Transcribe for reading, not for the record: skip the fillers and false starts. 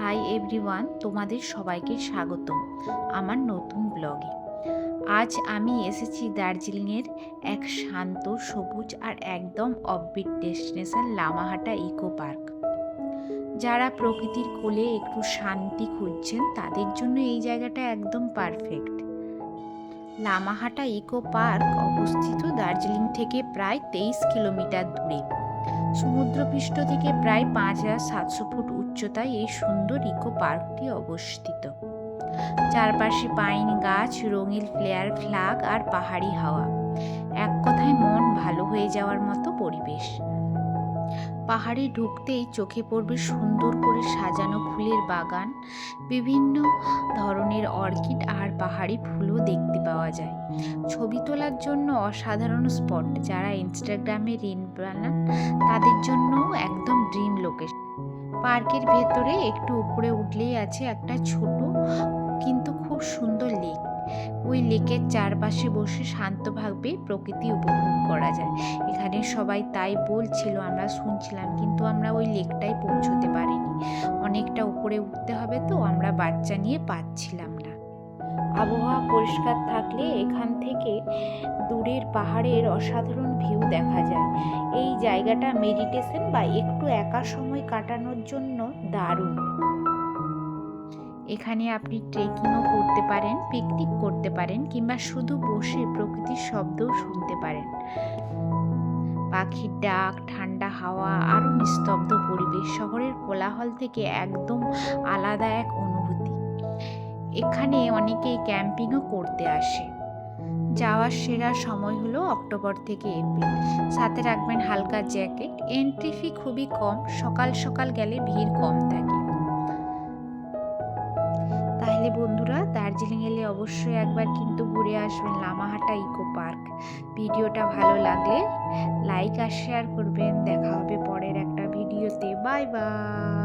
Hi everyone, তোমাদের সবাইকে স্বাগতম আমার নতুন ব্লগে। আজ আমি এসেছি দার্জিলিংয়ের এক শান্ত, সবুজ আর একদম offbeat destination Lamahata eco park. যারা প্রকৃতির কোলে একটু শান্তি খুঁজছেন তাদের জন্য এই জায়গাটা একদম পারফেক্ট। লামাহাটা ইকো পার্ক অবস্থিত দার্জিলিং থেকে প্রায় 23 কিলোমিটার দূরে। সমুদ্রপৃষ্ঠ থেকে প্রায় 5,700 ফুট উচ্চতায় এই সুন্দর ইকো পার্কটি অবস্থিত। চারপাশে পাইন গাছ, রঙিন ফ্লেয়ার ফ্ল্যাগ আর পাহাড়ি হাওয়া, এক কথায় মন ভালো হয়ে যাওয়ার মতো পরিবেশ। পাহাড়ে ঢুকতেই চোখে পড়বে সুন্দর করে সাজানো ফুলের বাগান, বিভিন্ন ধরনের অর্কিড আর পাহাড়ি ফুলও দেখতে পাওয়া যায়। ছবি তোলার জন্য অসাধারণ স্পট, যারা ইনস্টাগ্রামে রিল বানান তাদের জন্য একদম ড্রিম লোকেশন। পার্কের ভেতরে একটু উপরে উঠলেই আছে একটা ছোট কিন্তু খুব সুন্দর লেক। ওই লেকের চারপাশে বসে শান্তভাবে প্রকৃতি উপভোগ করা যায়। এখানে সবাই তাই বলছিল, আমরা শুনছিলাম, কিন্তু আমরা ওই লেকটায় পৌঁছতে পারিনি। অনেকটা উপরে উঠতে হবে, তো আমরা বাচ্চা নিয়ে পাচ্ছিলাম না। আবহাওয়া পরিষ্কার থাকলে এখান থেকে দূরের পাহাড়ের অসাধারণ ভিউ দেখা যায়। এই জায়গাটা মেডিটেশন বা একটু একা সময় কাটানোর জন্য দারুণ। এখানে আপনি ট্রেকিংও করতে পারেন, পিকনিক করতে পারেন, কিংবা শুধু বসে প্রকৃতির শব্দও শুনতে পারেন। পাখির ডাক, ঠান্ডা হাওয়া, আরও নিস্তব্ধ পরিবেশ, শহরের কোলাহল থেকে একদম আলাদা এক অনুভূতি। এখানে অনেকেই ক্যাম্পিংও করতে আসে। যাওয়ার সেরা সময় হলো অক্টোবর থেকে এপ্রিল। সাথে রাখবেন হালকা জ্যাকেট। এন্ট্রি ফি খুবই কম, সকাল সকাল গেলে ভিড় কম থাকে। তাহলে বন্ধুরা, দার্জিলিং এলে অবশ্যই একবার কিন্তু ঘুরে আসবেন লামাহাটা ইকো পার্ক। ভিডিওটা ভালো লাগলে লাইক আর শেয়ার করবেন। দেখা হবে পরের একটা ভিডিওতে। Bye bye.